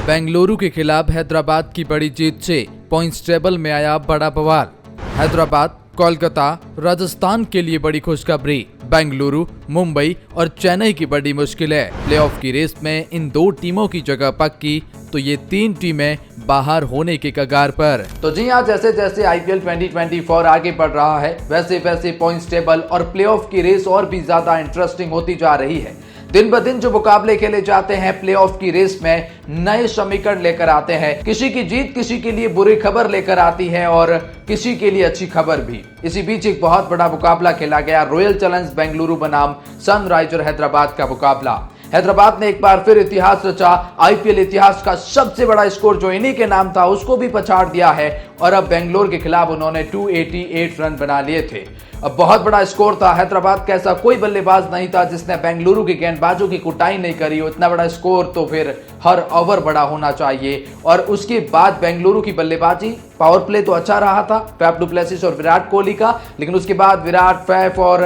बेंगलुरु के खिलाफ हैदराबाद की बड़ी जीत से पॉइंट्स टेबल में आया बड़ा बवाल। हैदराबाद, कोलकाता, राजस्थान के लिए बड़ी खुशखबरी। बेंगलुरु, मुंबई और चेन्नई की बड़ी मुश्किल है। प्लेऑफ की रेस में इन दो टीमों की जगह पक्की, तो ये तीन टीमें बाहर होने के कगार पर। तो जी हाँ, जैसे जैसे आईपीएल 2024 आगे बढ़ रहा है, वैसे वैसे पॉइंट्स टेबल और प्लेऑफ की रेस और भी ज्यादा इंटरेस्टिंग होती जा रही है। दिन ब दिन जो मुकाबले खेले जाते हैं प्लेऑफ की रेस में, नए समीकरण लेकर आते हैं। किसी की जीत किसी के लिए बुरी खबर लेकर आती है और किसी के लिए अच्छी खबर भी। इसी बीच एक बहुत बड़ा मुकाबला खेला गया, रॉयल चैलेंजर्स बेंगलुरु बनाम सनराइजर हैदराबाद का मुकाबला। हैदराबाद ने एक बार फिर इतिहास रचा। आईपीएल इतिहास का सबसे बड़ा स्कोर जो इन्हीं के नाम था उसको भी पछाड़ दिया है और अब बेंगलोर के खिलाफ उन्होंने 288 रन बना लिए थे। अब बहुत बड़ा स्कोर था। हैदराबाद का ऐसा कोई बल्लेबाज नहीं था जिसने बेंगलुरु के गेंदबाजों की कुटाई नहीं करी हो। इतना बड़ा स्कोर तो फिर हर ओवर बड़ा होना चाहिए। और उसके बाद बेंगलुरु की बल्लेबाजी, पावर प्ले तो अच्छा रहा था फैफ डु प्लेसिस और विराट कोहली का, लेकिन उसके बाद विराट, फैफ और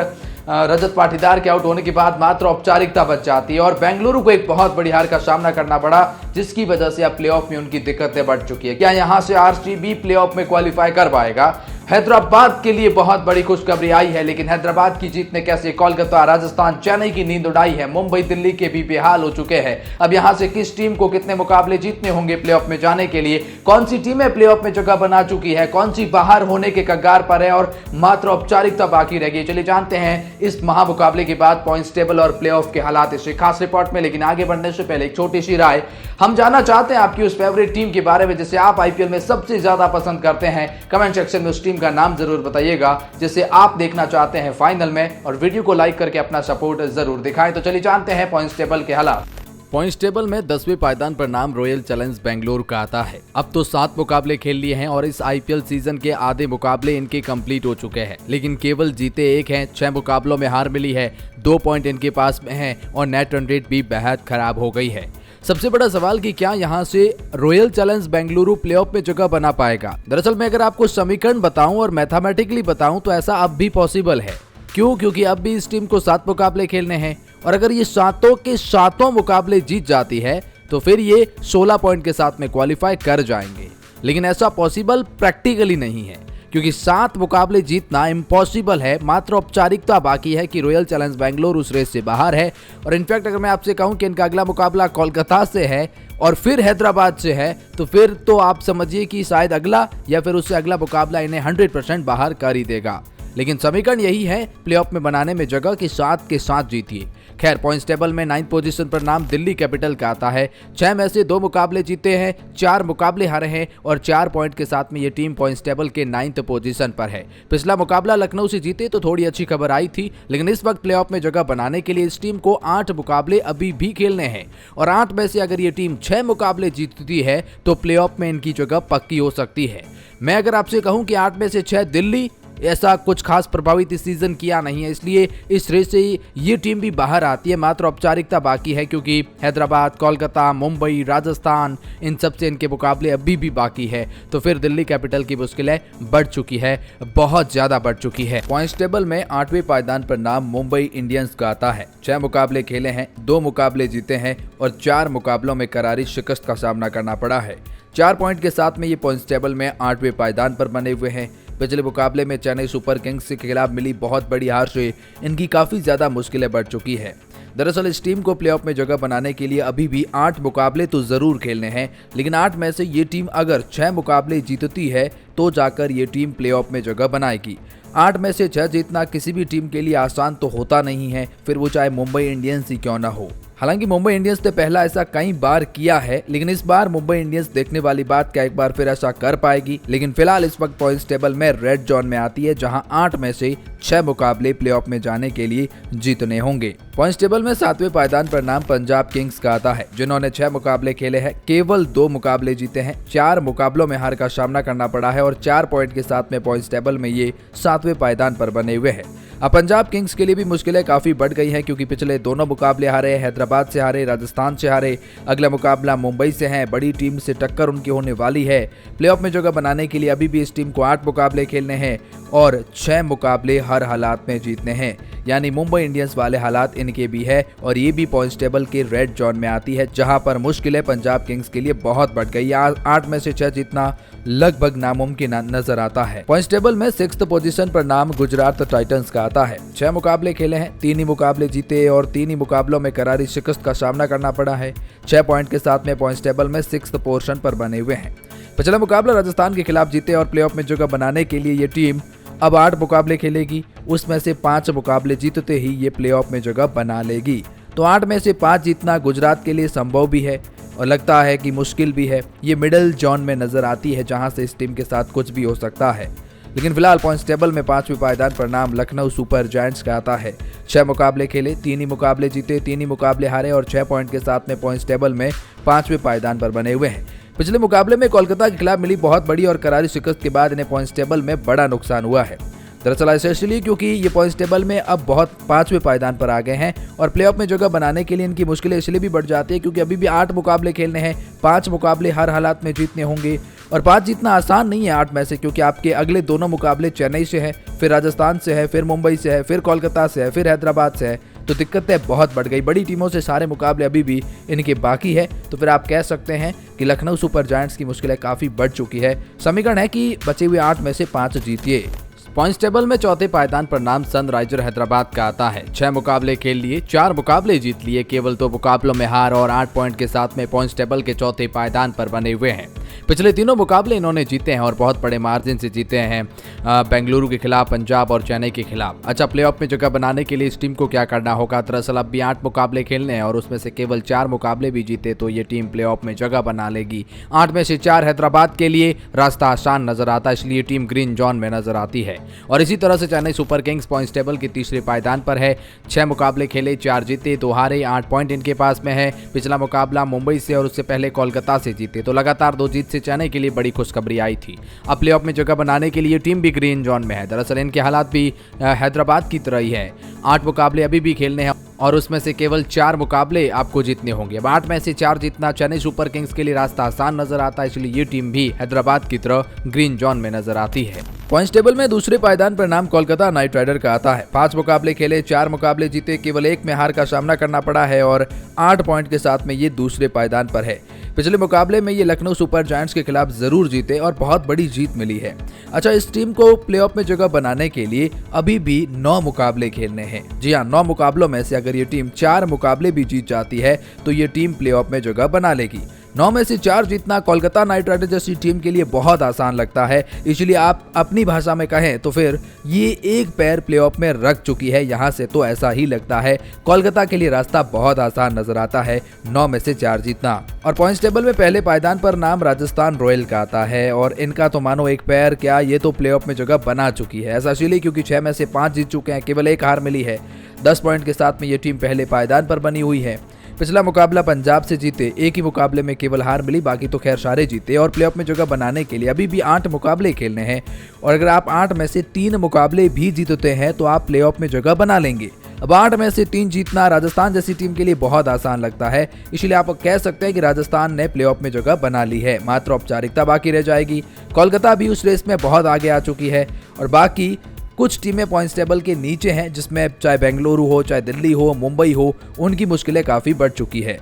रजत पाटीदार के आउट होने के बाद मात्र औपचारिकता बच जाती है और बेंगलुरु को एक बहुत बड़ी हार का सामना करना पड़ा, जिसकी वजह से अब प्लेऑफ में उनकी दिक्कतें बढ़ चुकी है। क्या यहां से आरसीबी प्लेऑफ में क्वालिफाई कर पाएगा? हैदराबाद के लिए बहुत बड़ी खुशखबरी आई है, लेकिन हैदराबाद की जीत ने कैसे कोलकाता, राजस्थान, चेन्नई की नींद उड़ाई है। मुंबई, दिल्ली के भी बेहाल हो चुके हैं। अब यहां से किस टीम को कितने मुकाबले जीतने होंगे प्लेऑफ में जाने के लिए? कौन सी टीमें प्लेऑफ में जगह बना चुकी है, कौन सी बाहर होने के कगार पर है और मात्र औपचारिकता बाकी रह गई? चलिए जानते हैं इस महामुकाबले के बाद पॉइंट्स टेबल और प्लेऑफ के हालात इस खास रिपोर्ट में। लेकिन आगे बढ़ने से पहले एक छोटी सी राय, हम जानना चाहते हैं आपकी उस फेवरेट टीम के बारे में जिसे आप आईपीएल में सबसे ज्यादा पसंद करते हैं। कमेंट सेक्शन में उस टीम का नाम जरूर बताइएगा जिसे आप देखना चाहते हैं फाइनल में, और वीडियो को लाइक करके अपना सपोर्ट जरूर दिखाएं। तो चलिए जानते हैं पॉइंट्स टेबल के हालात। पॉइंट्स टेबल में 10वें पायदान पर नाम रॉयल चैलेंजर्स बेंगलुरु का आता है। अब तो 7 मुकाबले खेल लिए हैं और इस आईपीएल सीजन के आधे मुकाबले इनके कंप्लीट हो चुके हैं, लेकिन केवल जीते 1 हैं। 6 मुकाबलों में हार मिली है, 2 पॉइंट इनके पास में हैं और नेट रन रेट भी बेहद खराब हो गई है। सबसे बड़ा सवाल कि क्या यहां से रॉयल चैलेंजर्स बेंगलुरु प्लेऑफ में जगह बना पाएगा? दरअसल मैं अगर आपको समीकरण बताऊं और मैथमेटिकली बताऊं तो ऐसा अब भी पॉसिबल है। क्यों? क्योंकि अब भी इस टीम को 7 मुकाबले खेलने हैं और अगर ये 7 के 7 मुकाबले जीत जाती है तो फिर ये 16 पॉइंट के साथ में क्वालिफाई कर जाएंगे। लेकिन ऐसा पॉसिबल प्रैक्टिकली नहीं है क्योंकि 7 मुकाबले जीतना इम्पॉसिबल है। मात्र औपचारिकता बाकी है कि रॉयल चैलेंजर्स बेंगलुरु उस रेस से बाहर है। और इनफैक्ट अगर मैं आपसे कहूं कि इनका अगला मुकाबला कोलकाता से है और फिर हैदराबाद से है, तो फिर तो आप समझिए कि शायद अगला या फिर उससे अगला मुकाबला इन्हें 100% बाहर कर ही देगा। लेकिन समीकरण यही है प्लेऑफ में बनाने में जगह कि 7 के 7 जीतिए। खैर, पॉइंट्स टेबल में 9th पोजीशन पर नाम दिल्ली कैपिटल का आता है। 6 में से 2 मुकाबले जीते हैं, 4 मुकाबले हारे हैं और 4 पॉइंट के साथ में ये टीम पॉइंट्स टेबल के 9th पोजीशन पर है। पिछला मुकाबला लखनऊ से जीते तो थोड़ी अच्छी खबर आई थी, लेकिन इस वक्त प्लेऑफ में जगह बनाने के लिए इस टीम को 8 मुकाबले अभी भी खेलने हैं और 8 में से अगर ये टीम 6 मुकाबले जीतती है तो प्लेऑफ में इनकी जगह पक्की हो सकती है। मैं अगर आपसे कहूं कि 8 में से 6 दिल्ली ऐसा कुछ खास प्रभावित इस सीजन किया नहीं है, इसलिए इस रेस से ये टीम भी बाहर आती है। मात्र औपचारिकता बाकी है क्योंकि हैदराबाद, कोलकाता, मुंबई, राजस्थान, इन सब से इनके मुकाबले अभी भी बाकी है। तो फिर दिल्ली कैपिटल की मुश्किलें बढ़ चुकी है, बहुत ज्यादा बढ़ चुकी है। पॉइंट्स टेबल में 8वें पायदान पर नाम मुंबई इंडियंस का आता है। 6 मुकाबले खेले हैं, 2 मुकाबले जीते हैं और 4 मुकाबलों में करारी शिकस्त का सामना करना पड़ा है। 4 पॉइंट के साथ में ये पॉइंट्स टेबल में 8वें पायदान पर बने हुए हैं। पिछले मुकाबले में चेन्नई सुपर किंग्स के खिलाफ मिली बहुत बड़ी हार से इनकी काफी ज्यादा मुश्किलें बढ़ चुकी है। दरअसल इस टीम को प्लेऑफ में जगह बनाने के लिए अभी भी 8 मुकाबले तो जरूर खेलने हैं, लेकिन 8 में से ये टीम अगर 6 मुकाबले जीतती है तो जाकर ये टीम प्लेऑफ में जगह बनाएगी। 8 में से 6 जीतना किसी भी टीम के लिए आसान तो होता नहीं है, फिर वो चाहे मुंबई इंडियंस ही क्यों ना हो। हालांकि मुंबई इंडियंस ने पहला ऐसा कई बार किया है, लेकिन इस बार मुंबई इंडियंस देखने वाली बात क्या एक बार फिर ऐसा कर पाएगी। लेकिन फिलहाल इस वक्त पॉइंट्स टेबल में रेड जोन में आती है, जहां 8 में से 6 मुकाबले प्लेऑफ में जाने के लिए जीतने होंगे। पॉइंट्स टेबल में 7वें पायदान पर नाम पंजाब किंग्स का आता है, जिन्होंने 6 मुकाबले खेले हैं, केवल 2 मुकाबले जीते हैं। 4 मुकाबलों में हार का सामना करना पड़ा है और 4 पॉइंट के साथ में पॉइंट्स टेबल में ये 7वें पायदान पर बने हुए हैं। अब पंजाब किंग्स के लिए भी मुश्किलें काफी बढ़ गई हैं क्योंकि पिछले दोनों मुकाबले हारे, हैदराबाद से हारे, राजस्थान से हारे। अगला मुकाबला मुंबई से है, बड़ी टीम से टक्कर उनकी होने वाली है। प्लेऑफ में जगह बनाने के लिए अभी भी इस टीम को 8 मुकाबले खेलने हैं और 6 मुकाबले हर हालात में जीतने हैं। यानी मुंबई इंडियंस वाले हालात इनके भी है और ये भी पॉइंट्स टेबल के रेड जोन में आती है, जहां पर मुश्किलें पंजाब किंग्स के लिए बहुत बढ़ गई। 8 में से 6 जीतना लगभग नामुमकिन नजर आता है। पॉइंट्स टेबल में 6th पोजीशन पर नाम गुजरात टाइटंस का आता है। 6 मुकाबले खेले हैं, 3 ही मुकाबले जीते और 3 ही मुकाबलों में करारी शिकस्त का सामना करना पड़ा है। 6 पॉइंट के साथ में पॉइंट्स टेबल में 6th पोजीशन पर बने हुए हैं। पिछला मुकाबला राजस्थान के खिलाफ जीते और प्लेऑफ में जगह बनाने के लिए ये टीम अब 8 मुकाबले खेलेगी, उसमें से 5 मुकाबले जीतते ही ये प्लेऑफ में जगह बना लेगी। तो 8 में से 5 जीतना गुजरात के लिए संभव भी है और लगता है कि मुश्किल भी है। ये मिडिल जोन में नजर आती है, जहां से इस टीम के साथ कुछ भी हो सकता है। लेकिन फिलहाल पॉइंट्स टेबल में 5वें पायदान पर नाम लखनऊ सुपर जायंट्स का आता है। 6 मुकाबले खेले, 3 ही मुकाबले जीते, 3 ही मुकाबले हारे और 6 पॉइंट के साथ में पॉइंट्स टेबल में 5वें पायदान पर बने हुए हैं। पिछले मुकाबले में कोलकाता के खिलाफ मिली बहुत बड़ी और करारी शिकस्त के बाद इन्हें पॉइंट्स टेबल में बड़ा नुकसान हुआ है। दरअसल ऐसा इसलिए क्योंकि ये पॉइंट्स टेबल में अब बहुत 5वें पायदान पर आ गए हैं और प्लेऑफ में जगह बनाने के लिए इनकी मुश्किलें इसलिए भी बढ़ जाती है क्योंकि अभी भी 8 मुकाबले खेलने हैं, 5 मुकाबले हर हालात में जीतने होंगे और 5 जीतना आसान नहीं है 8 में से, क्योंकि आपके अगले दोनों मुकाबले चेन्नई से है, फिर राजस्थान से है, फिर मुंबई से है, फिर कोलकाता से है, फिर हैदराबाद से है। तो दिक्कतें बहुत बढ़ गई। बड़ी टीमों से सारे मुकाबले अभी भी इनके बाकी है, तो फिर आप कह सकते हैं कि लखनऊ सुपर जायंट्स की मुश्किलें काफी बढ़ चुकी है। समीकरण है कि बचे हुए 8 में से 5 जीतिए। पॉइंट्स टेबल में 4थे पायदान पर नाम सनराइजर हैदराबाद का आता है। 6 मुकाबले खेल लिए, 4 मुकाबले जीत लिए, केवल 2 मुकाबलों में हार और 8 पॉइंट के साथ में पॉइंट्स टेबल के 4थे पायदान पर बने हुए हैं। पिछले तीनों मुकाबले इन्होंने जीते हैं और बहुत बड़े मार्जिन से जीते हैं, बेंगलुरु के खिलाफ, पंजाब और चेन्नई के खिलाफ। अच्छा, प्लेऑफ में जगह बनाने के लिए इस टीम को क्या करना होगा? दरअसल अब भी 8 मुकाबले खेलने हैं और उसमें से केवल 4 मुकाबले भी जीते तो ये टीम प्लेऑफ में जगह बना लेगी। 8 में से 4 हैदराबाद के लिए रास्ता आसान नजर आता है, इसलिए टीम ग्रीन जोन में नजर आती है। और इसी तरह से Chennai super Kings points table के तीसरे पायदान पर है। 6 मुकाबले खेले, 4 जीते, 2 हारे, 8 पॉइंट इनके पास में है। पिछला मुकाबला मुंबई से और उससे पहले कोलकाता से जीते, तो लगातार 2 जीत से चेन्नई के लिए बड़ी खुशखबरी आई थी। अब प्लेऑफ में जगह बनाने के लिए टीम भी ग्रीन जोन में है। दरअसल इनके हालात भी हैदराबाद की तरह ही है। 8 मुकाबले अभी भी खेलने हैं और उसमें से केवल 4 मुकाबले आपको जीतने होंगे। अब 8 में से 4 जीतना चेन्नई सुपर किंग्स के लिए रास्ता आसान नजर आता है, इसलिए ये टीम भी हैदराबाद की तरह ग्रीन जोन में नजर आती है। पॉइंट्स टेबल में दूसरे पायदान पर नाम कोलकाता नाइट राइडर का आता है। 5 मुकाबले खेले, 4 मुकाबले जीते, केवल 1 में हार का सामना करना पड़ा है और 8 पॉइंट के साथ में ये दूसरे पायदान पर है। पिछले मुकाबले में ये लखनऊ सुपर जायंट्स के खिलाफ जरूर जीते और बहुत बड़ी जीत मिली है। अच्छा, इस टीम को प्लेऑफ में जगह बनाने के लिए अभी भी 9 मुकाबले खेलने हैं। जी हाँ, 9 मुकाबलों में से अगर ये टीम 4 मुकाबले भी जीत जाती है तो ये टीम प्लेऑफ में जगह बना लेगी। 9 में से 4 जीतना कोलकाता नाइट राइडर जैसी टीम के लिए बहुत आसान लगता है, इसलिए आप अपनी भाषा में कहें तो फिर ये एक पैर प्लेऑफ में रख चुकी है यहाँ से, तो ऐसा ही लगता है। कोलकाता के लिए रास्ता बहुत आसान नजर आता है 9 में से 4 जीतना। और पॉइंट्स टेबल में पहले पायदान पर नाम राजस्थान रॉयल का आता है और इनका तो मानो एक पैर क्या, ये तो प्लेऑफ में जगह बना चुकी है। ऐसा इसलिए क्योंकि 6 में से 5 जीत चुके हैं, केवल 1 हार मिली है। 10 पॉइंट के साथ में ये टीम पहले पायदान पर बनी हुई है। पिछला मुकाबला पंजाब से जीते, 1 ही मुकाबले में केवल हार मिली, बाकी तो खैर सारे जीते और प्लेऑफ में जगह बनाने के लिए अभी भी 8 मुकाबले खेलने हैं और अगर आप 8 में से 3 मुकाबले भी जीतते हैं तो आप प्लेऑफ में जगह बना लेंगे। अब 8 में से 3 जीतना राजस्थान जैसी टीम के लिए बहुत आसान लगता है, इसलिए आप कह सकते हैं कि राजस्थान ने प्लेऑफ में जगह बना ली है। मात्र औपचारिकता बाकी रह जाएगी। कोलकाता भी उस रेस में बहुत आगे आ चुकी है और बाकी कुछ टीमें पॉइंट्स टेबल के नीचे हैं, जिसमें चाहे बेंगलुरु हो, चाहे दिल्ली हो, मुंबई हो, उनकी मुश्किलें काफ़ी बढ़ चुकी है।